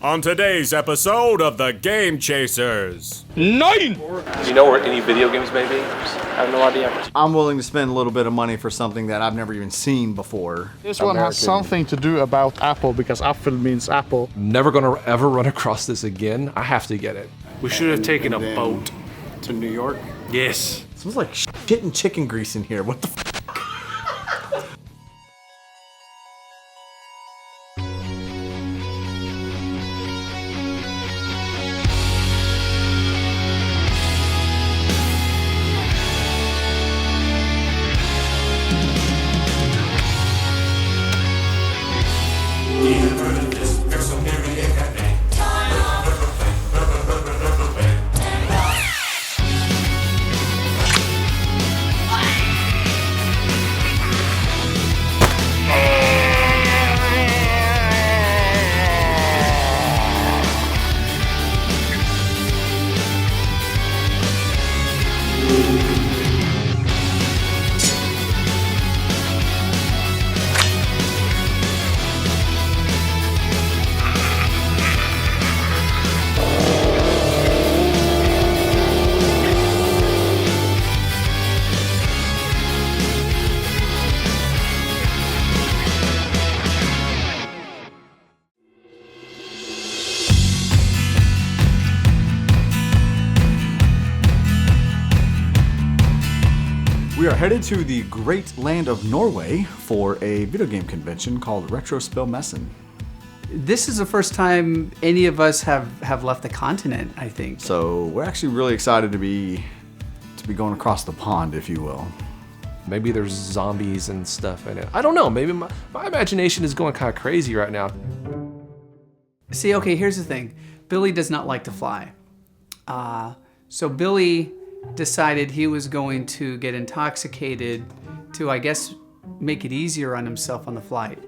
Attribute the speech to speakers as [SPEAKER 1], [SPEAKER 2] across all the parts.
[SPEAKER 1] on today's episode of The Game Chasers.
[SPEAKER 2] 9!
[SPEAKER 3] Do you know where any video games may be? I have no idea.
[SPEAKER 4] I'm willing to spend a little bit of money for something that I've never even seen before.
[SPEAKER 2] This one has something to do about Apple, because Apple means Apple.
[SPEAKER 5] Never gonna ever run across this again. I have to get it.
[SPEAKER 6] We should have taken a boat.
[SPEAKER 4] To New York?
[SPEAKER 6] Yes.
[SPEAKER 4] It smells like shit and chicken grease in here. What the f? We are headed to the great land of Norway for a video game convention called Retrospillmessen.
[SPEAKER 7] This is the first time any of us have left the continent, I think.
[SPEAKER 4] So we're actually really excited to be going across the pond, if you will.
[SPEAKER 5] Maybe there's zombies and stuff in it. I don't know. Maybe my imagination is going kind of crazy right now.
[SPEAKER 7] See, okay, here's the thing. Billy does not like to fly. So Billy decided he was going to get intoxicated to, I guess, make it easier on himself on the flight.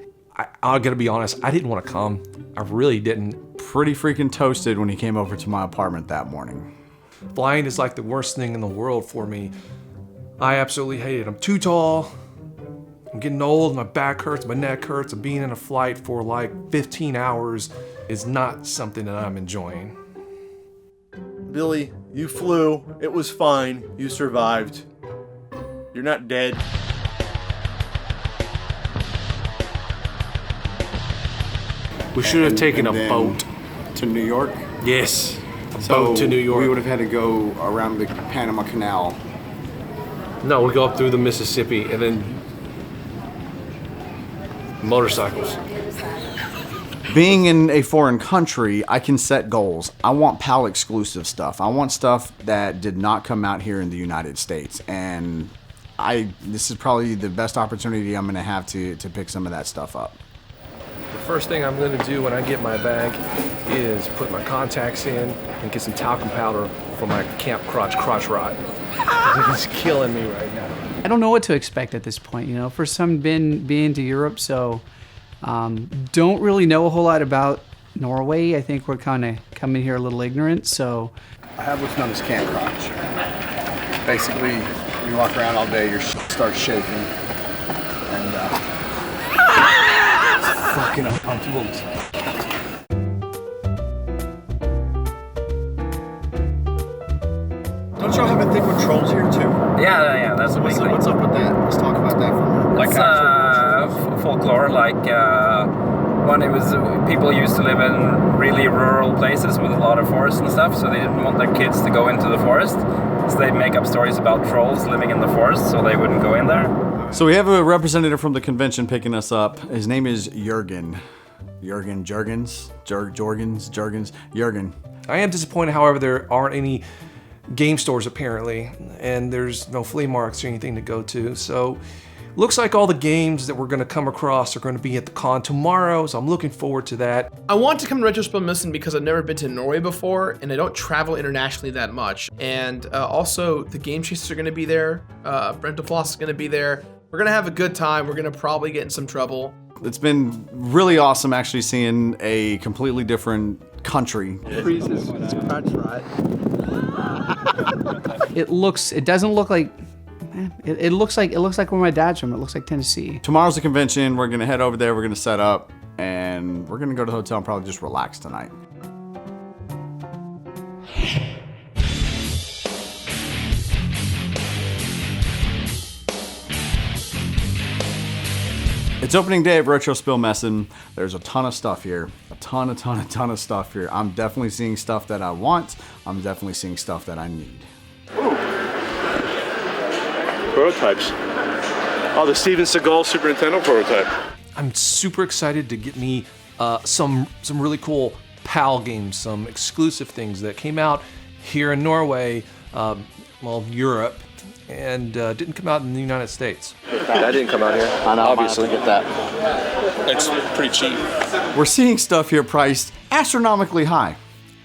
[SPEAKER 5] I'm gonna be honest, I didn't want to come. I really didn't.
[SPEAKER 4] Pretty freaking toasted when he came over to my apartment that morning.
[SPEAKER 5] Flying is like the worst thing in the world for me. I absolutely hate it. I'm too tall. I'm getting old, my back hurts, my neck hurts, and being in a flight for like 15 hours is not something that I'm enjoying.
[SPEAKER 8] Billy, you flew. It was fine. You survived. You're not dead.
[SPEAKER 6] We should have taken a boat.
[SPEAKER 4] To New York?
[SPEAKER 6] Yes. A boat to New York.
[SPEAKER 4] We would have had to go around the Panama Canal.
[SPEAKER 6] No, we go up through the Mississippi and then motorcycles.
[SPEAKER 4] Being in a foreign country, I can set goals. I want PAL exclusive stuff. I want stuff that did not come out here in the United States. And this is probably the best opportunity I'm gonna have to pick some of that stuff up.
[SPEAKER 5] The first thing I'm gonna do when I get my bag is put my contacts in and get some talcum powder for my camp crotch rot. It's killing me right now.
[SPEAKER 7] I don't know what to expect at this point, you know. First time being to Europe, so don't really know a whole lot about Norway. I think we're kind of coming here a little ignorant, so.
[SPEAKER 4] I have what's known as camp crotch. Basically, you walk around all day, your shit starts shaking, and it's fucking uncomfortable.
[SPEAKER 8] Don't y'all have a thing with trolls here too?
[SPEAKER 9] Yeah, that's a big thing.
[SPEAKER 4] What's up with that? Let's talk about that for a minute.
[SPEAKER 9] It's folklore, like when it was people used to live in really rural places with a lot of forest and stuff, so they didn't want their kids to go into the forest, so they'd make up stories about trolls living in the forest, so they wouldn't go in there.
[SPEAKER 4] So we have a representative from the convention picking us up. His name is Jurgen. Jurgen.
[SPEAKER 5] I am disappointed, however, there aren't any game stores apparently, and there's no flea markets or anything to go to. So looks like all the games that we're gonna come across are gonna be at the con tomorrow, so I'm looking forward to that.
[SPEAKER 2] I want to come to Retrospillmessen because I've never been to Norway before, and I don't travel internationally that much. And also, the Game Chasers are gonna be there. Brentlefloss is gonna be there. We're gonna have a good time. We're gonna probably get in some trouble.
[SPEAKER 4] It's been really awesome actually seeing a completely different country.
[SPEAKER 7] It doesn't look like, it looks like where my dad's from. It looks like Tennessee.
[SPEAKER 4] Tomorrow's the convention. We're gonna head over there. We're gonna set up, and we're gonna go to the hotel and probably just relax tonight. It's opening day of Retro Spill Messen. There's a ton of stuff here. A ton of stuff here. I'm definitely seeing stuff that I want. I'm definitely seeing stuff that I need.
[SPEAKER 8] Ooh. Prototypes. Oh, the Steven Seagal Super Nintendo prototype.
[SPEAKER 5] I'm super excited to get me some really cool PAL games, some exclusive things that came out here in Norway, Europe, and didn't come out in the United States.
[SPEAKER 3] That didn't come out here.
[SPEAKER 8] I know,
[SPEAKER 3] Obviously.
[SPEAKER 8] get that.
[SPEAKER 3] It's pretty cheap.
[SPEAKER 4] We're seeing stuff here priced astronomically high.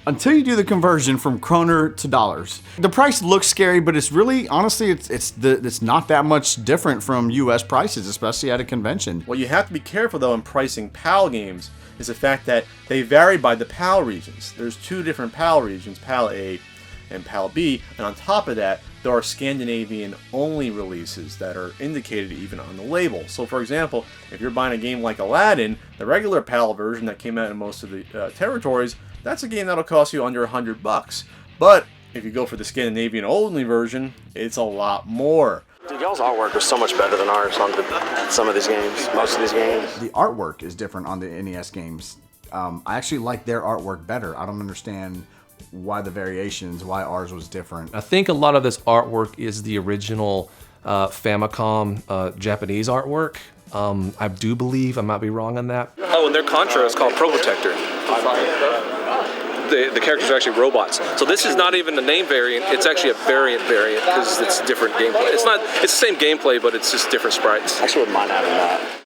[SPEAKER 4] Until you do the conversion from kroner to dollars. The price looks scary, but it's really, honestly, it's not that much different from US prices, especially at a convention.
[SPEAKER 8] What you have to be careful though in pricing PAL games is the fact that they vary by the PAL regions. There's 2 different PAL regions, PAL A and PAL B, and on top of that, there are Scandinavian only releases that are indicated even on the label. So for example, if you're buying a game like Aladdin, the regular PAL version that came out in most of the territories, that's a game that'll cost you under $100. But if you go for the Scandinavian only version, it's a lot more.
[SPEAKER 3] Dude, y'all's artwork was so much better than ours on some of these games, most of these games.
[SPEAKER 4] The artwork is different on the NES games. I actually like their artwork better. I don't understand why the variations, why ours was different.
[SPEAKER 5] I think a lot of this artwork is the original Famicom Japanese artwork. I do believe, I might be wrong on that.
[SPEAKER 6] Oh, and their Contra is called Pro Protector. The characters are actually robots. So this is not even a name variant, it's actually a variant because it's different gameplay. It's the same gameplay, but it's just different sprites.
[SPEAKER 3] I actually wouldn't mind having that.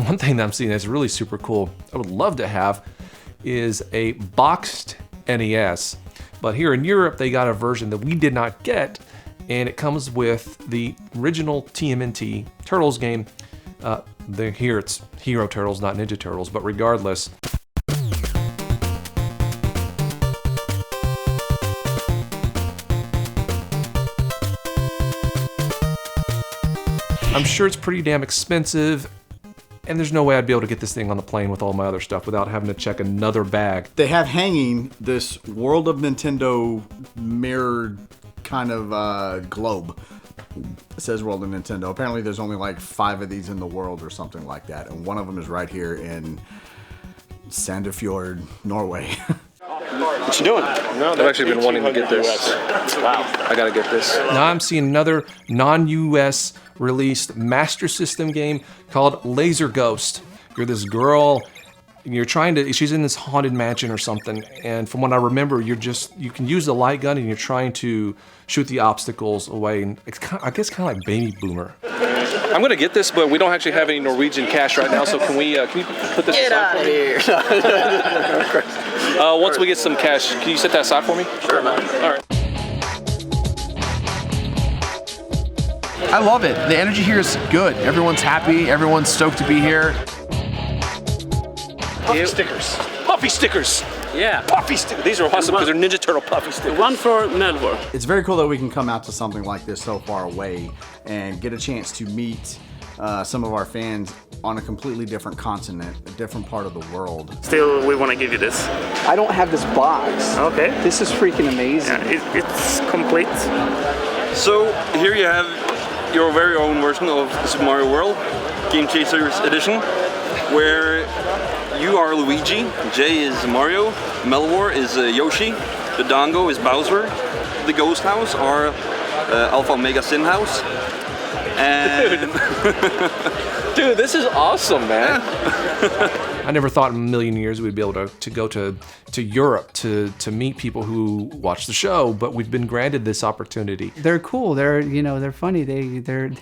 [SPEAKER 5] One thing that I'm seeing that's really super cool, I would love to have, is a boxed NES. But here in Europe, they got a version that we did not get, and it comes with the original TMNT Turtles game. Here it's Hero Turtles, not Ninja Turtles, but regardless. I'm sure it's pretty damn expensive, and there's no way I'd be able to get this thing on the plane with all my other stuff without having to check another bag.
[SPEAKER 4] They have hanging this World of Nintendo mirrored kind of globe. It says World of Nintendo. Apparently there's only like 5 of these in the world or something like that, and one of them is right here in Sandefjord, Norway.
[SPEAKER 3] What you doing?
[SPEAKER 6] No, I've actually been wanting to get this.
[SPEAKER 3] Wow.
[SPEAKER 6] I gotta get this.
[SPEAKER 5] Now I'm seeing another non-US released Master System game called Laser Ghost. You're this girl, she's in this haunted mansion or something, and from what I remember, you can use the light gun and you're trying to shoot the obstacles away, and it's I guess kind of like Baby Boomer.
[SPEAKER 6] I'm gonna get this, but we don't actually have any Norwegian cash right now, so can we put this aside for me? Once we get some cash, can you set that aside for me?
[SPEAKER 3] Sure, man.
[SPEAKER 6] All right.
[SPEAKER 2] I love it. The energy here is good. Everyone's happy. Everyone's stoked to be here.
[SPEAKER 6] Puffy stickers. Puffy stickers.
[SPEAKER 3] Yeah.
[SPEAKER 6] Puffy stickers. These are awesome because they're Ninja Turtle puffy stickers.
[SPEAKER 3] One for Melvor.
[SPEAKER 4] It's very cool that we can come out to something like this so far away and get a chance to meet some of our fans on a completely different continent, a different part of the world.
[SPEAKER 10] Still, we want to give you this.
[SPEAKER 11] I don't have this box.
[SPEAKER 10] Okay.
[SPEAKER 11] This is freaking amazing.
[SPEAKER 10] Yeah, it's complete.
[SPEAKER 12] So here you have your very own version of Super Mario World, Game Chasers Edition, where you are Luigi, Jay is Mario, Melvor is Yoshi, the Dongo is Bowser, the Ghost House are Alpha Omega Sin House, and...
[SPEAKER 6] Dude, this is awesome, man.
[SPEAKER 5] I never thought in a million years we'd be able to go to Europe to meet people who watch the show, but we've been granted this opportunity.
[SPEAKER 7] They're cool. They're funny. They're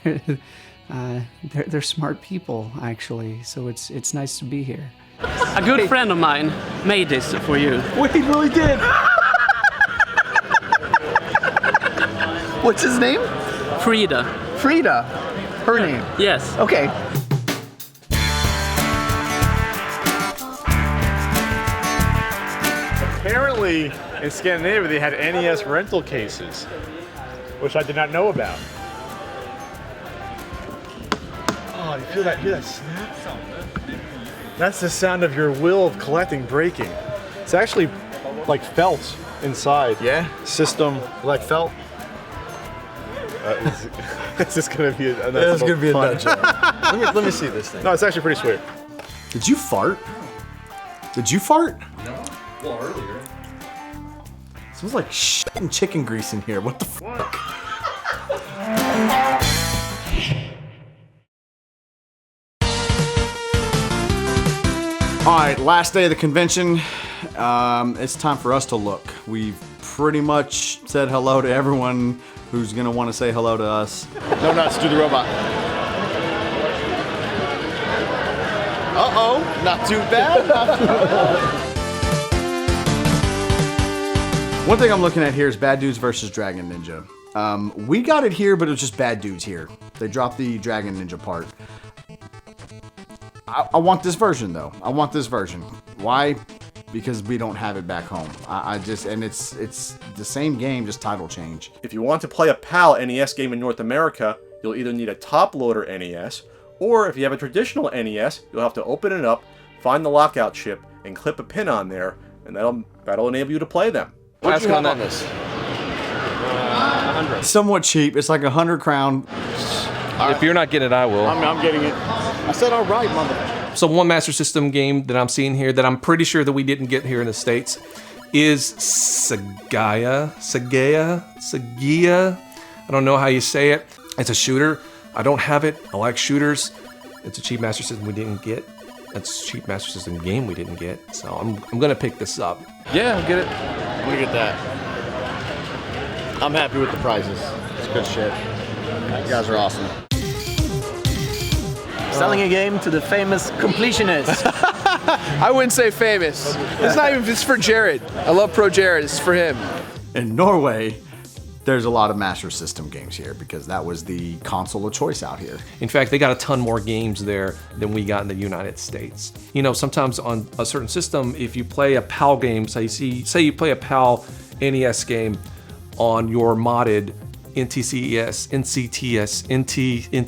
[SPEAKER 7] smart people actually. So it's nice to be here.
[SPEAKER 10] A good friend of mine made this for you.
[SPEAKER 2] Wait, he really did. What's his name?
[SPEAKER 10] Frida.
[SPEAKER 2] Frida. Her name.
[SPEAKER 10] Yes.
[SPEAKER 2] Okay.
[SPEAKER 13] Apparently, in Scandinavia, they had NES rental cases, which I did not know about. God, you feel that? Hear that snap? That's the sound of your will of collecting breaking. It's actually like felt inside.
[SPEAKER 4] Yeah.
[SPEAKER 13] System like felt. It's just gonna be a
[SPEAKER 4] It's gonna be a nut job. let me see this thing.
[SPEAKER 13] No, it's actually pretty sweet.
[SPEAKER 4] Did you fart? Did you fart?
[SPEAKER 5] No. Well, earlier.
[SPEAKER 4] Smells like shit and chicken grease in here. What the fuck? All right, last day of the convention. It's time for us to look. We've pretty much said hello to everyone who's gonna want to say hello to us.
[SPEAKER 13] No nuts, do the robot.
[SPEAKER 4] Uh-oh, not too bad. Not too bad. One thing I'm looking at here is Bad Dudes versus Dragon Ninja. We got it here, but it was just Bad Dudes here. They dropped the Dragon Ninja part. I want this version though. I want this version. Why? Because we don't have it back home. And it's the same game, just title change.
[SPEAKER 8] If you want to play a PAL NES game in North America, you'll either need a top loader NES, or if you have a traditional NES, you'll have to open it up, find the lockout chip, and clip a pin on there, and that'll enable you to play them.
[SPEAKER 13] What'd you have on this?
[SPEAKER 4] 100. Somewhat cheap. It's like 100 crown.
[SPEAKER 6] If you're not getting it, I will.
[SPEAKER 13] I'm getting it. I said all right, mother.
[SPEAKER 5] So one Master System game that I'm seeing here that I'm pretty sure that we didn't get here in the States is Sagia. I don't know how you say it. It's a shooter. I don't have it. I like shooters. It's a cheap Master System we didn't get. It's a cheap Master System game we didn't get. So I'm gonna pick this up.
[SPEAKER 6] Yeah, I'll get it.
[SPEAKER 13] I'm gonna get that. I'm happy with the prices. It's good shit. You guys are awesome.
[SPEAKER 11] Selling a game to the famous completionist.
[SPEAKER 2] I wouldn't say famous. It's not even. It's for Jirard. I love Pro Jirard. It's for him.
[SPEAKER 4] In Norway, there's a lot of Master System games here because that was the console of choice out here.
[SPEAKER 5] In fact, they got a ton more games there than we got in the United States. You know, sometimes on a certain system, if you play a PAL game, say you play a PAL NES game on your modded NT,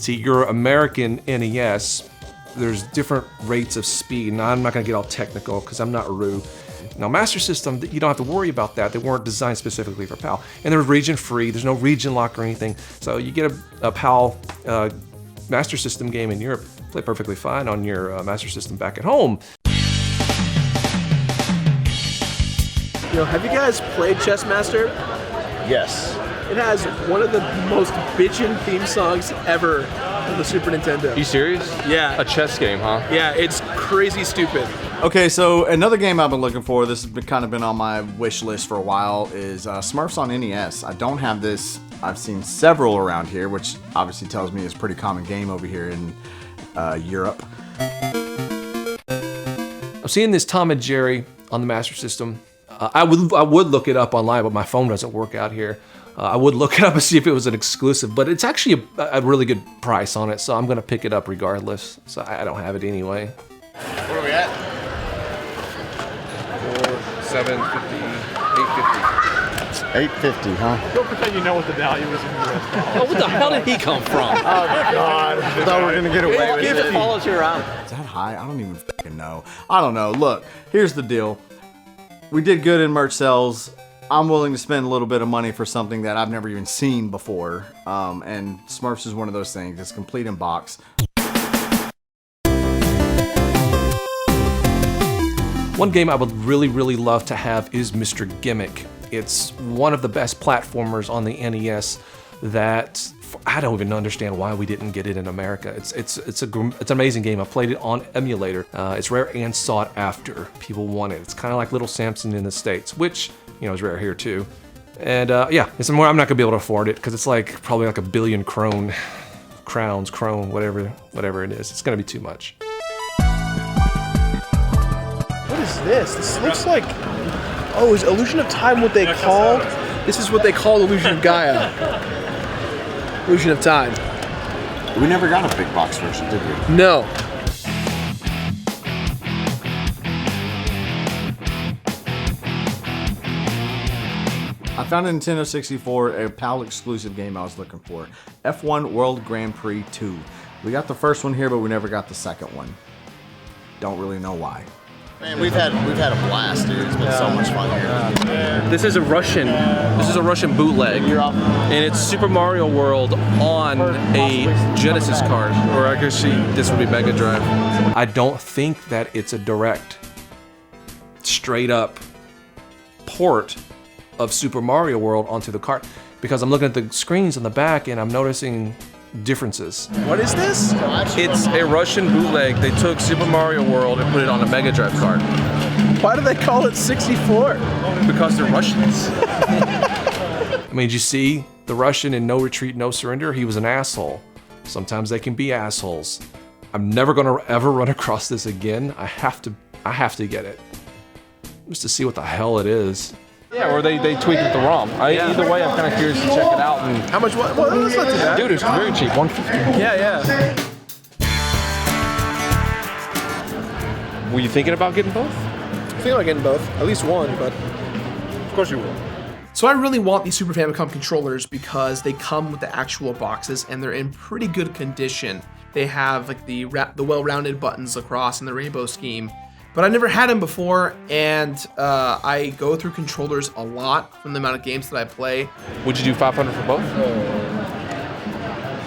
[SPEAKER 5] your American NES, there's different rates of speed. Now, I'm not gonna get all technical because I'm not Roo. Now, Master System, you don't have to worry about that. They weren't designed specifically for PAL. And they're region free. There's no region lock or anything. So you get a PAL Master System game in Europe, play perfectly fine on your Master System back at home.
[SPEAKER 2] Have you guys played Chess Master?
[SPEAKER 13] Yes.
[SPEAKER 2] It has one of the most bitchin' theme songs ever on the Super Nintendo.
[SPEAKER 6] You serious?
[SPEAKER 2] Yeah.
[SPEAKER 6] A chess game, huh?
[SPEAKER 2] Yeah, it's crazy stupid.
[SPEAKER 4] Okay, so another game I've been looking for, this has kind of been on my wish list for a while, is Smurfs on NES. I don't have this. I've seen several around here, which obviously tells me it's a pretty common game over here in Europe.
[SPEAKER 5] I'm seeing this Tom and Jerry on the Master System. I would look it up online, but my phone doesn't work out here. I would look it up and see if it was an exclusive, but it's actually a really good price on it, so I'm gonna pick it up regardless. So I don't have it anyway.
[SPEAKER 13] Where are we at?
[SPEAKER 6] 750, 850.
[SPEAKER 4] $8.50, huh?
[SPEAKER 13] Don't pretend you know what the value is in US dollars.
[SPEAKER 6] Oh, what the hell did he come from?
[SPEAKER 13] Oh, God.
[SPEAKER 4] I thought we were gonna get away with it.
[SPEAKER 11] It follows you around.
[SPEAKER 4] Is that high? I don't even fucking know. I don't know. Look, here's the deal. We did good in merch sales. I'm willing to spend a little bit of money for something that I've never even seen before. And Smurfs is one of those things. It's complete in box.
[SPEAKER 5] One game I would really, really love to have is Mr. Gimmick. It's one of the best platformers on the NES that I don't even understand why we didn't get it in America. It's an amazing game. I played it on emulator. It's rare and sought after. People want it. It's kind of like Little Samson in the States, which is rare here too. And yeah, it's more. I'm not gonna be able to afford it because it's like probably like $1 billion crowns, whatever it is. It's gonna be too much.
[SPEAKER 2] What is this? This looks like... Oh, is Illusion of Time what they called? This is what they called Illusion of Gaia. Illusion of Time.
[SPEAKER 4] We never got a big box version, did we?
[SPEAKER 2] No.
[SPEAKER 4] I found a Nintendo 64, a PAL exclusive game I was looking for. F1 World Grand Prix 2. We got the first one here, but we never got the second one. Don't really know why.
[SPEAKER 14] Man, we've had a blast, dude. It's been so much fun here.
[SPEAKER 6] This is a Russian bootleg, and it's Super Mario World on a Genesis card, or I guess this would be Mega Drive. I don't think that it's a direct, straight up port of Super Mario World onto the cart, because I'm looking at the screens on the back and I'm noticing differences.
[SPEAKER 2] What is this?
[SPEAKER 6] It's a Russian bootleg. They took Super Mario World and put it on a Mega Drive card.
[SPEAKER 2] Why do they call it 64?
[SPEAKER 6] Because they're Russians. I mean, did you see the Russian in No Retreat, No Surrender? He was an asshole. Sometimes they can be assholes. I'm never gonna ever run across this again. I have to get it. Just to see what the hell it is. Yeah, or they tweaked the ROM. Either way, I'm kind of curious to check it out. And
[SPEAKER 2] how much? Well, that's not too bad.
[SPEAKER 6] Dude, it's very cheap, $150.
[SPEAKER 2] Yeah.
[SPEAKER 6] Were you thinking about getting both?
[SPEAKER 2] I feel like getting both, at least one, but
[SPEAKER 6] of course you will.
[SPEAKER 2] So I really want these Super Famicom controllers because they come with the actual boxes and they're in pretty good condition. They have like the well-rounded buttons across in the rainbow scheme. But I never had them before, and I go through controllers a lot from the amount of games that I play.
[SPEAKER 6] Would you do 500 for both?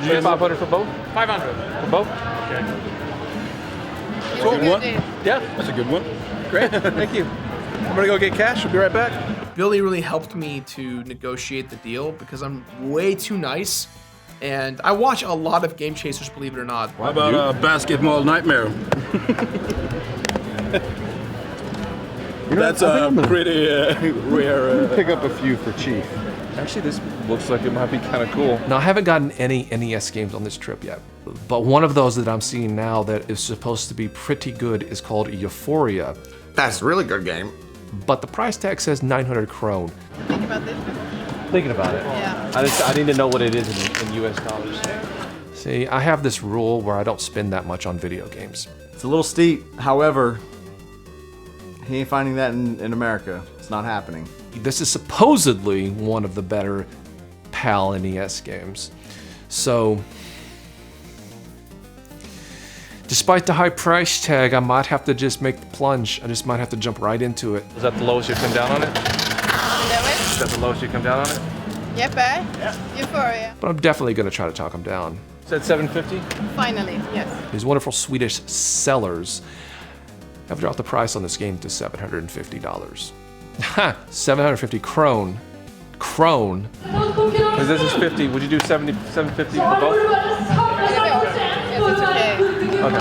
[SPEAKER 6] Did you do 500 for both?
[SPEAKER 10] 500.
[SPEAKER 6] For both?
[SPEAKER 10] Okay.
[SPEAKER 6] Cool.
[SPEAKER 10] Good one?
[SPEAKER 6] Yeah, that's a good one.
[SPEAKER 2] Great, thank you. I'm gonna go get cash, I'll be right back. Billy really helped me to negotiate the deal because I'm way too nice. And I watch a lot of Game Chasers, believe it or not.
[SPEAKER 1] How about a basketball nightmare? That's a pretty rare.
[SPEAKER 13] Pick up a few for Chief.
[SPEAKER 6] Actually, this looks like it might be kind of cool. Now, I haven't gotten any NES games on this trip yet, but one of those that I'm seeing now that is supposed to be pretty good is called Euphoria.
[SPEAKER 14] That's a really good game.
[SPEAKER 6] But the price tag says 900 krone.
[SPEAKER 15] Think about this.
[SPEAKER 6] Thinking about it.
[SPEAKER 15] Yeah.
[SPEAKER 6] I need to know what it is in US dollars. See, I have this rule where I don't spend that much on video games.
[SPEAKER 4] It's a little steep, however, he ain't finding that in America. It's not happening.
[SPEAKER 6] This is supposedly one of the better PAL NES games. So, despite the high price tag, I might have to just make the plunge. I just might have to jump right into it. Is that the lowest you come down on it? Is that the lowest you come down on it?
[SPEAKER 15] Yep, Euphoria.
[SPEAKER 6] But I'm definitely going to try to talk him down. Is that 750?
[SPEAKER 15] Finally, yes.
[SPEAKER 6] These wonderful Swedish sellers have dropped the price on this game to $750. Ha! 750 krone. Krone. Because this is 50. Would you do 750 for both?
[SPEAKER 15] Yes, it's okay.
[SPEAKER 6] Okay. I'll do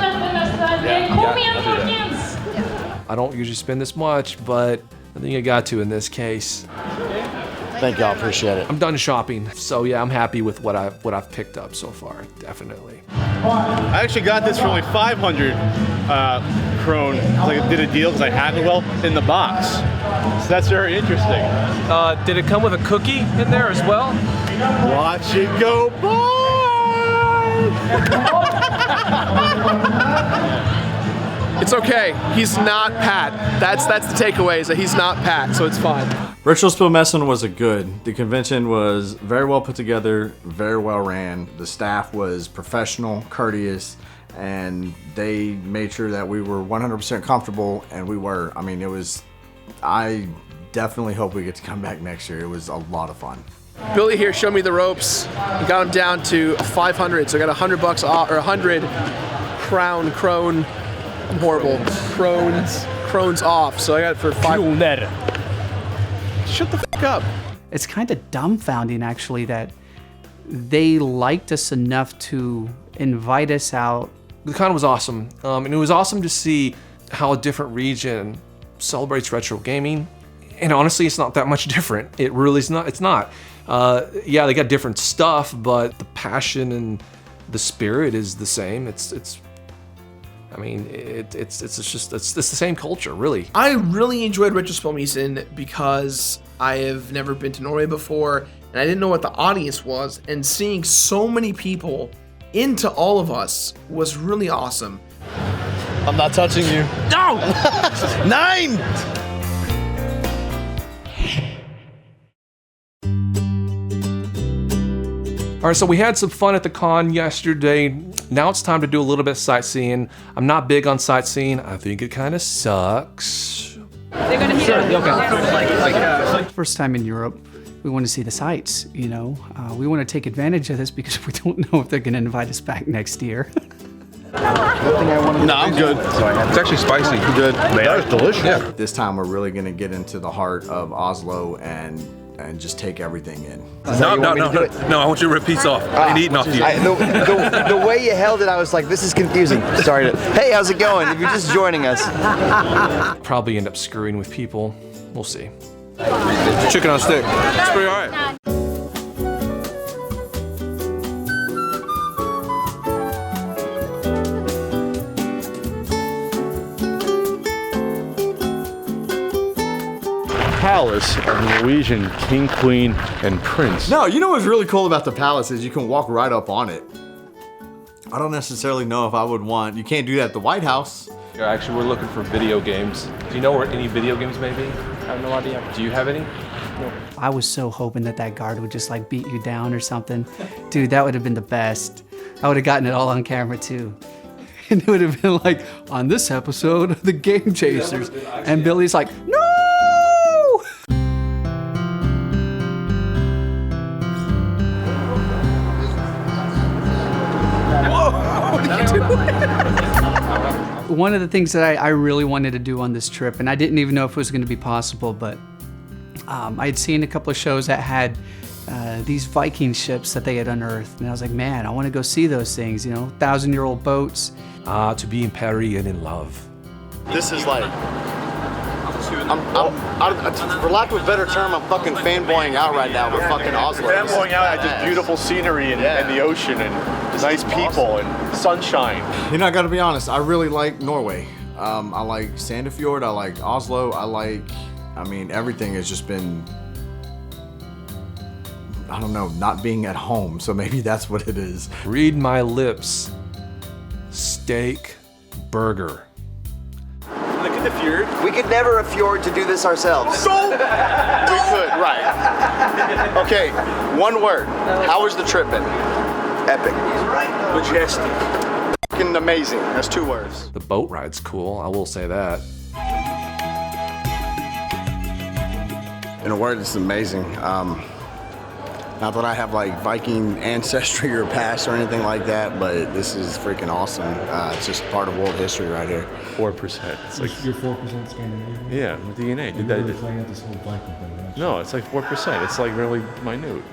[SPEAKER 6] that. I don't usually spend this much, but I think I got to in this case.
[SPEAKER 14] Thank y'all, appreciate it.
[SPEAKER 6] I'm done shopping, so yeah, I'm happy with what I've picked up so far, definitely.
[SPEAKER 13] I actually got this for only 500 krone. I did a deal because I had it in the box. So that's very interesting.
[SPEAKER 6] Did it come with a cookie in there as well?
[SPEAKER 13] Watch it go by!
[SPEAKER 2] It's okay. He's not Pat. That's the takeaway, is that he's not Pat, so it's fine.
[SPEAKER 4] Ritual Spillmessen was the convention was very well put together, very well ran. The staff was professional, courteous, and they made sure that we were 100% comfortable, and we were. I mean, I definitely hope we get to come back next year. It was a lot of fun.
[SPEAKER 2] Billy here showed me the ropes and got him down to 500, so I got $100 off, or 100 krone. I'm horrible. Crones off, so I got it for 500. Shut the fuck up.
[SPEAKER 7] It's kind of dumbfounding, actually, that they liked us enough to invite us out.
[SPEAKER 6] The con was awesome, and it was awesome to see how a different region celebrates retro gaming. And honestly, it's not that much different. It really is not. It's not. Yeah, they got different stuff, but the passion and the spirit is the same. It's the same culture, really.
[SPEAKER 2] I really enjoyed Ritual Spillmessen because I have never been to Norway before, and I didn't know what the audience was, and seeing so many people into all of us was really awesome.
[SPEAKER 13] I'm not touching you.
[SPEAKER 2] No!
[SPEAKER 14] 9!
[SPEAKER 6] All right, so we had some fun at the con yesterday.
[SPEAKER 5] Now it's time to do a little bit of sightseeing. I'm not big on sightseeing. I think it kind of sucks.
[SPEAKER 7] They're gonna meet okay. First time in Europe, we want to see the sights, you know. We want to take advantage of this because we don't know if they're going to invite us back next year.
[SPEAKER 13] No, I'm good.
[SPEAKER 6] It's actually spicy.
[SPEAKER 13] Good. That was delicious.
[SPEAKER 6] Yeah.
[SPEAKER 4] This time we're really going to get into the heart of Oslo and just take everything in.
[SPEAKER 6] No, I want you to rip a piece off. I ain't eating off you.
[SPEAKER 16] The way you held it, I was like, this is confusing. Sorry. Hey, how's it going? If you're just joining us.
[SPEAKER 5] Probably end up screwing with people. We'll see. Chicken on stick. It's pretty all right.
[SPEAKER 8] Palace of the Norwegian king, queen, and prince.
[SPEAKER 4] No, you know what's really cool about the palace is you can walk right up on it. I don't necessarily know if I would want, you can't do that at the White House.
[SPEAKER 6] Yeah, actually, we're looking for video games. Do you know where any video games may be? I have no idea. Do you have any? No.
[SPEAKER 7] I was so hoping that guard would just like beat you down or something. Dude, that would have been the best. I would have gotten it all on camera too. And it would have been like, on this episode of the Game Chasers. And Billy's like, no! One of the things that I really wanted to do on this trip, and I didn't even know if it was going to be possible, but I had seen a couple of shows that had these Viking ships that they had unearthed, and I was like, man, I want to go see those things, you know, 1,000-year-old boats.
[SPEAKER 5] To be in Paris and in love.
[SPEAKER 14] This is like, for lack of a better term, I'm fucking fanboying out right now with fucking Oslo.
[SPEAKER 8] Fanboying out at just beautiful scenery and the ocean and nice people and sunshine.
[SPEAKER 4] You know, I gotta be honest, I really like Norway. I like Sandefjord, I like Oslo, I mean, everything has just been, I don't know, not being at home, so maybe that's what it is.
[SPEAKER 5] Read my lips. Steak burger.
[SPEAKER 8] Look at the fjord.
[SPEAKER 16] We could never afford to do this ourselves.
[SPEAKER 14] We could, right. Okay, one word. How was the trip been? Epic.
[SPEAKER 8] Majestic.
[SPEAKER 14] Fucking amazing. That's 2 words.
[SPEAKER 5] The boat ride's cool, I will say that.
[SPEAKER 4] In a word, it's amazing. Not that I have like Viking ancestry or past or anything like that, but this is freaking awesome. It's just part of world history right here.
[SPEAKER 8] 4%. It's like
[SPEAKER 17] you're 4% Scandinavian.
[SPEAKER 8] Yeah, with DNA.
[SPEAKER 17] Did that? Playing out this whole Viking thing, right?
[SPEAKER 8] No, it's like 4%. It's like really minute.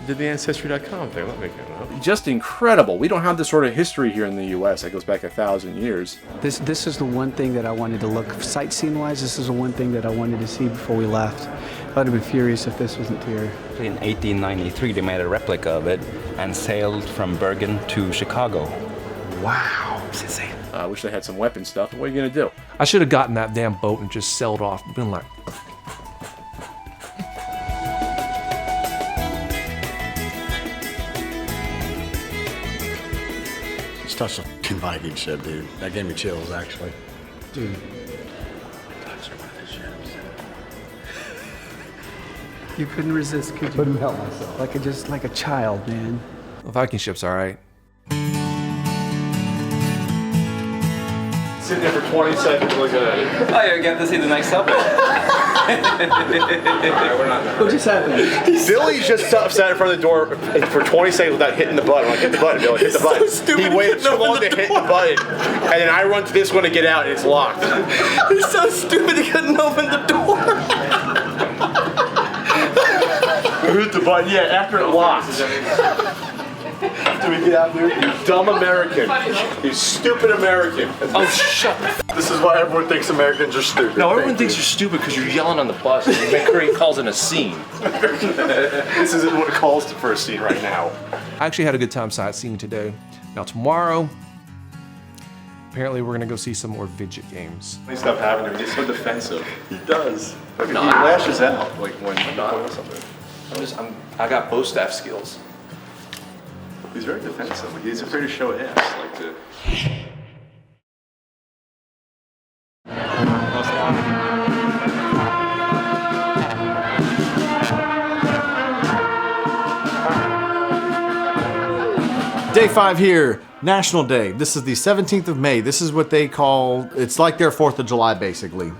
[SPEAKER 8] Did the Ancestry.com thing. Let me get it up. Just incredible. We don't have this sort of history here in the U.S. that goes back 1,000 years.
[SPEAKER 7] This is the one thing that I wanted to look, sightseeing-wise, this is the one thing that I wanted to see before we left. I would have been furious if this wasn't here.
[SPEAKER 9] In 1893, they made a replica of it and sailed from Bergen to Chicago.
[SPEAKER 8] Wow. It's insane. I wish they had some weapon stuff. What are you going to do?
[SPEAKER 5] I should have gotten that damn boat and just sailed off. Been like,
[SPEAKER 4] Just touched a fucking Viking ship, dude. That gave me chills, actually.
[SPEAKER 17] Dude.
[SPEAKER 7] You couldn't resist, could you?
[SPEAKER 17] Couldn't help myself.
[SPEAKER 7] Like a child, man.
[SPEAKER 5] the Viking ship's all right.
[SPEAKER 8] Sit there for 20 seconds looking at it.
[SPEAKER 9] Oh, you get to see the next subway.
[SPEAKER 2] What just happened?
[SPEAKER 8] Billy just sat in front of the door for 20 seconds without hitting the button. Like, hit the button, Billy, hit the button.
[SPEAKER 2] So
[SPEAKER 8] he waited too long to hit the button. And then I run to this one to get out, and it's locked.
[SPEAKER 2] He's so stupid he couldn't open the door.
[SPEAKER 8] Hit the button, yeah, after it locked. Do we get out here? You dumb American. You stupid American.
[SPEAKER 6] Oh, shut up.
[SPEAKER 8] This is why everyone thinks Americans are stupid.
[SPEAKER 6] No, everyone thinks you're stupid because you're yelling on the bus and you're creating calls in a scene.
[SPEAKER 8] This isn't what calls for a scene right now.
[SPEAKER 5] I actually had a good time sightseeing today. Now tomorrow, apparently we're gonna go see some more video games.
[SPEAKER 8] Funny stuff happened to him. He's so defensive. He does. Look, he lashes out like when
[SPEAKER 6] I'm not.
[SPEAKER 8] something.
[SPEAKER 6] I got bow staff skills.
[SPEAKER 8] He's very defensive. He's afraid to show ass. Like to.
[SPEAKER 4] Day Day 5 here, National Day. This is the 17th of May. This is what they call, it's like their 4th of July, basically.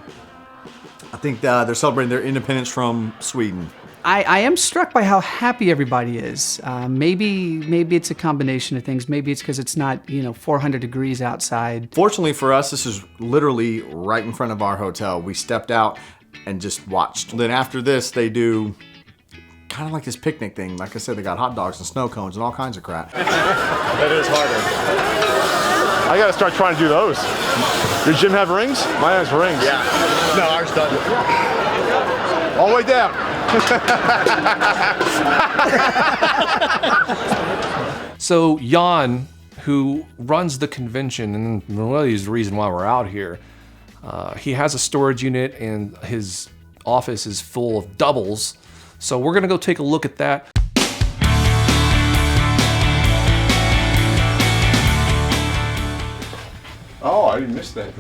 [SPEAKER 4] I think they're celebrating their independence from Sweden.
[SPEAKER 7] I am struck by how happy everybody is. Maybe it's a combination of things. Maybe it's because it's not 400 degrees outside.
[SPEAKER 4] Fortunately for us, this is literally right in front of our hotel. We stepped out and just watched. Then after this, they do kind of like this picnic thing. Like I said, they got hot dogs and snow cones and all kinds of crap.
[SPEAKER 13] That is harder. I gotta start trying to do those. Your gym have rings? Mine has rings.
[SPEAKER 14] Yeah. No, ours doesn't.
[SPEAKER 13] All the way down.
[SPEAKER 5] So Jan, who runs the convention, and really is the reason why we're out here, he has a storage unit and his office is full of doubles. So we're gonna go take a look at that.
[SPEAKER 13] Oh, I didn't miss that.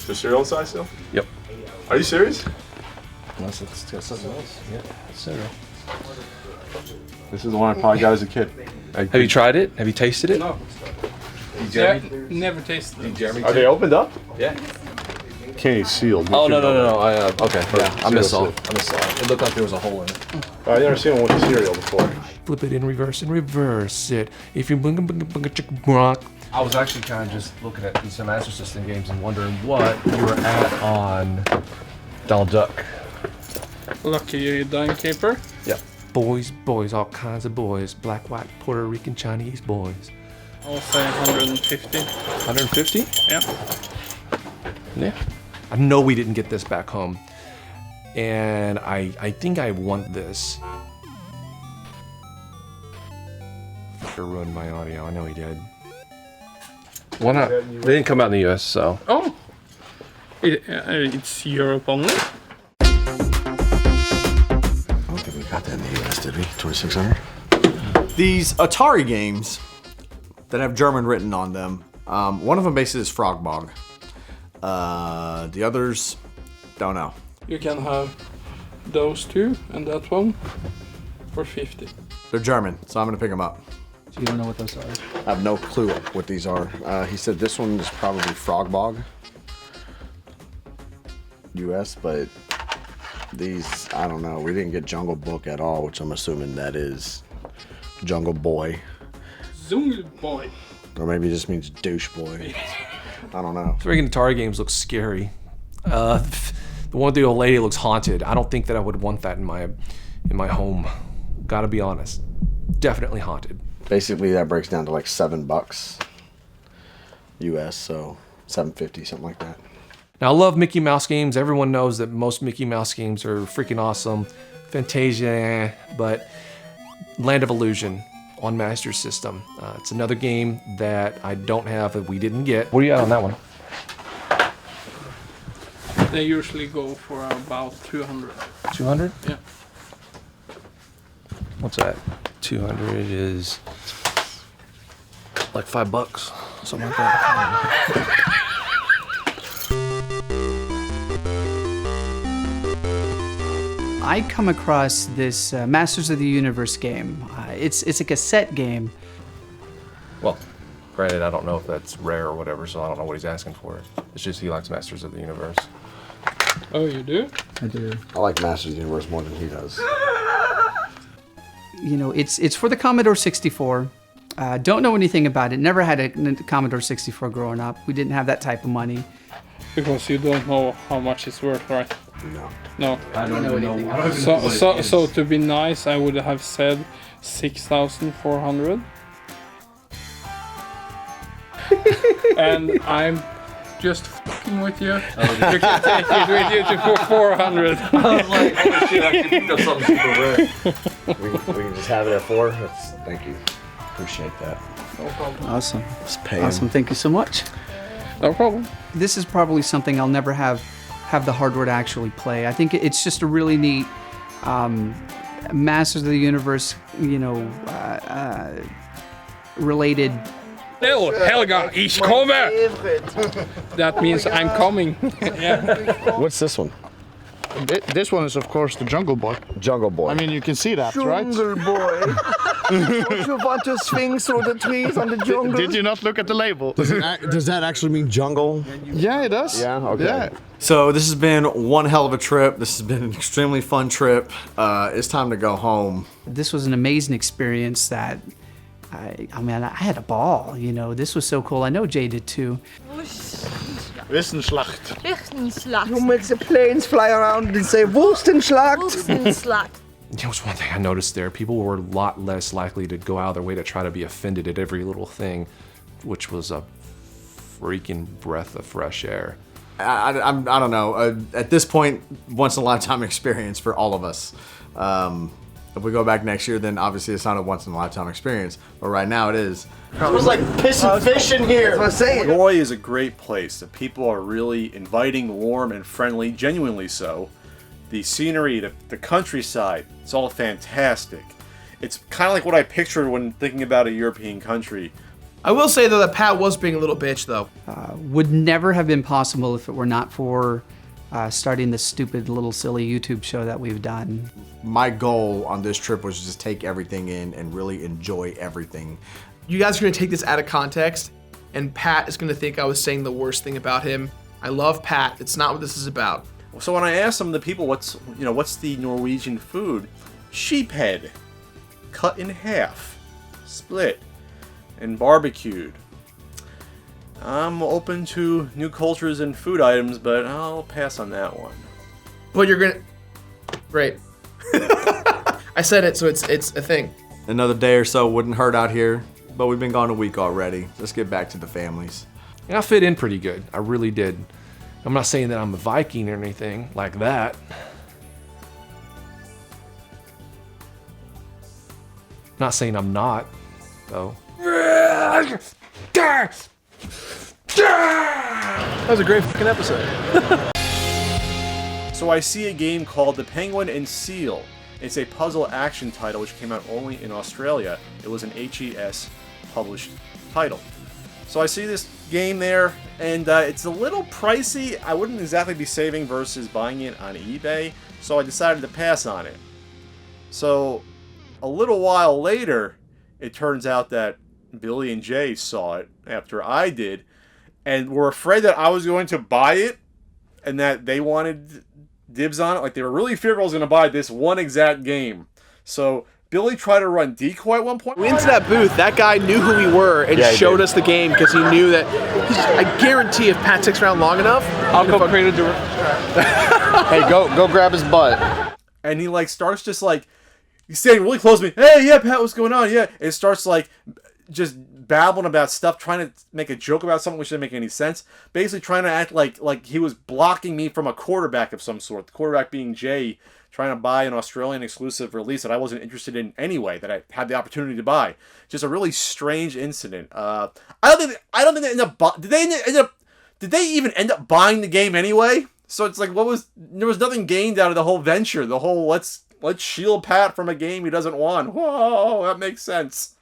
[SPEAKER 13] The cereal size still?
[SPEAKER 6] Yep.
[SPEAKER 13] Are you serious?
[SPEAKER 6] Unless it's something else. Yeah, it's cereal.
[SPEAKER 13] This is the one I probably got as a kid.
[SPEAKER 6] Have you tried it? Have you tasted it?
[SPEAKER 10] No. Never tasted them.
[SPEAKER 13] Are they opened up?
[SPEAKER 6] Yeah.
[SPEAKER 13] Candy sealed.
[SPEAKER 6] Oh, no. Okay, yeah, I missed all. It looked like there was a hole in it.
[SPEAKER 13] I've never seen one with the cereal before.
[SPEAKER 5] Flip it in reverse and reverse it. If you rock.
[SPEAKER 6] I was actually kind of just looking at these Master System games and wondering what you were at on Donald Duck.
[SPEAKER 10] Lucky Dime Caper.
[SPEAKER 6] Yep.
[SPEAKER 5] Boys, all kinds of boys. Black, white, Puerto Rican, Chinese boys.
[SPEAKER 10] I'll say 150.
[SPEAKER 6] 150?
[SPEAKER 10] Yeah.
[SPEAKER 5] Yeah. I know we didn't get this back home. And I think I want this. Fucker ruined my audio. I know he did.
[SPEAKER 6] Why not? They didn't come out in the US, so.
[SPEAKER 10] Oh. It's Europe only.
[SPEAKER 14] I don't think we got that in the US, did we? 2600?
[SPEAKER 4] These Atari games that have German written on them, one of them basically is Frogbog. The others, don't know.
[SPEAKER 10] You can have those two and that one for 50.
[SPEAKER 4] They're German, so I'm gonna pick them up.
[SPEAKER 7] So you don't know what those are?
[SPEAKER 4] I have no clue what these are. He said this one is probably Frogbog. US, but these, I don't know. We didn't get Jungle Book at all, which I'm assuming that is Jungle Boy.
[SPEAKER 10] Jungle Boy.
[SPEAKER 4] Or maybe it just means douche boy. I don't know.
[SPEAKER 5] Freaking Atari games look scary. The one with the old lady looks haunted. I don't think that I would want that in my home. Gotta be honest. Definitely haunted.
[SPEAKER 4] Basically, that breaks down to like $7 US, so $7.50, something like that.
[SPEAKER 5] Now, I love Mickey Mouse games. Everyone knows that most Mickey Mouse games are freaking awesome. Fantasia, but Land of Illusion on Master System. It's another game that I don't have, that we didn't get.
[SPEAKER 6] What are you at on that one?
[SPEAKER 10] They usually go for about 200.
[SPEAKER 6] 200?
[SPEAKER 10] Yeah.
[SPEAKER 6] What's that? 200 is like $5, something like that.
[SPEAKER 7] I come across this Masters of the Universe game. It's a cassette game.
[SPEAKER 6] Well, granted, I don't know if that's rare or whatever, so I don't know what he's asking for. It's just he likes Masters of the Universe.
[SPEAKER 10] Oh, you do?
[SPEAKER 7] I do.
[SPEAKER 4] I like Masters of the Universe more than he does.
[SPEAKER 7] You know, it's for the Commodore 64. Don't know anything about it. Never had a Commodore 64 growing up. We didn't have that type of money.
[SPEAKER 10] Because you don't know how much it's worth, right? No.
[SPEAKER 6] I don't know anything.
[SPEAKER 10] So to be nice, I would have said 6,400. And I'm just fucking with you. You can take it with you to 400.
[SPEAKER 6] I was like, oh shit, I can do something super rare.
[SPEAKER 4] we can just have it at 4. Thank you. Appreciate that.
[SPEAKER 10] No problem.
[SPEAKER 7] Awesome.
[SPEAKER 4] Just pay him.
[SPEAKER 7] Awesome. Thank you so much.
[SPEAKER 10] No problem.
[SPEAKER 7] This is probably something I'll never have the hardware to actually play. I think it's just a really neat Masters of the Universe, related.
[SPEAKER 10] No, Helga, ich komme! That means I'm coming. Yeah.
[SPEAKER 4] What's this one?
[SPEAKER 13] This one is, of course, the Jungle Boy.
[SPEAKER 4] Jungle Boy.
[SPEAKER 13] I mean, you can see that, right?
[SPEAKER 14] Jungle Boy.
[SPEAKER 16] Don't you want to swing through the trees on the jungle?
[SPEAKER 14] Did you not look at the label?
[SPEAKER 13] Does that actually mean jungle?
[SPEAKER 14] Yeah, it does.
[SPEAKER 16] Yeah, okay.
[SPEAKER 14] Yeah.
[SPEAKER 4] So this has been one hell of a trip. This has been an extremely fun trip. It's time to go home.
[SPEAKER 7] This was an amazing experience that, I mean, I had a ball, you know. This was so cool. I know Jay did too.
[SPEAKER 14] Wissenschacht.
[SPEAKER 18] Wissenschacht.
[SPEAKER 16] You make the planes fly around and say Wurstenschlacht.
[SPEAKER 18] Wurstenschlacht.
[SPEAKER 5] There was one thing I noticed there. People were a lot less likely to go out of their way to try to be offended at every little thing, which was a freaking breath of fresh air.
[SPEAKER 4] I don't know. At this point, once in a lifetime experience for all of us. If we go back next year, then obviously it's not a once in a lifetime experience. But right now it is.
[SPEAKER 14] It was like pissing fish in here.
[SPEAKER 16] That's what I'm saying.
[SPEAKER 8] Norway is a great place. The people are really inviting, warm, and friendly, genuinely so. The scenery, the countryside, it's all fantastic. It's kind of like what I pictured when thinking about a European country.
[SPEAKER 2] I will say though that Pat was being a little bitch though.
[SPEAKER 7] Would never have been possible if it were not for starting this stupid little silly YouTube show that we've done.
[SPEAKER 4] My goal on this trip was just take everything in and really enjoy everything.
[SPEAKER 2] You guys are gonna take this out of context, and Pat is gonna think I was saying the worst thing about him. I love Pat. It's not what this is about.
[SPEAKER 8] So when I asked some of the people what's the Norwegian food, sheep head, cut in half, split, and barbecued. I'm open to new cultures and food items, but I'll pass on that one.
[SPEAKER 2] But you're gonna... Great. I said it, so it's a thing.
[SPEAKER 4] Another day or so wouldn't hurt out here, but we've been gone a week already. Let's get back to the families.
[SPEAKER 5] And I fit in pretty good. I really did. I'm not saying that I'm a Viking or anything like that. Not saying I'm not, though.
[SPEAKER 2] That was a great fucking episode.
[SPEAKER 8] So I see a game called The Penguin and Seal. It's a puzzle action title which came out only in Australia. It was an HES published title. So I see this game there, and it's a little pricey. I wouldn't exactly be saving versus buying it on eBay, so I decided to pass on it. So a little while later, it turns out that Billy and Jay saw it after I did, and were afraid that I was going to buy it, and that they wanted dibs on it. Like, they were really fearful I was going to buy this one exact game. So Billy tried to run decoy at one point.
[SPEAKER 2] We went into that booth, that guy knew who we were and showed us the game because he knew that. I guarantee if Pat sticks around long enough,
[SPEAKER 10] I'll go create a
[SPEAKER 14] Hey, go grab his butt.
[SPEAKER 8] And he like starts just like, he's standing really close to me. Hey, yeah, Pat, what's going on? Yeah. And it starts like just babbling about stuff, trying to make a joke about something which didn't make any sense. Basically trying to act like he was blocking me from a quarterback of some sort. The quarterback being Jay, trying to buy an Australian exclusive release that I wasn't interested in anyway, that I had the opportunity to buy. Just a really strange incident. I don't think they ended up. Did they even end up buying the game anyway? So it's like, there was nothing gained out of the whole venture. The whole let's shield Pat from a game he doesn't want. Whoa, that makes sense.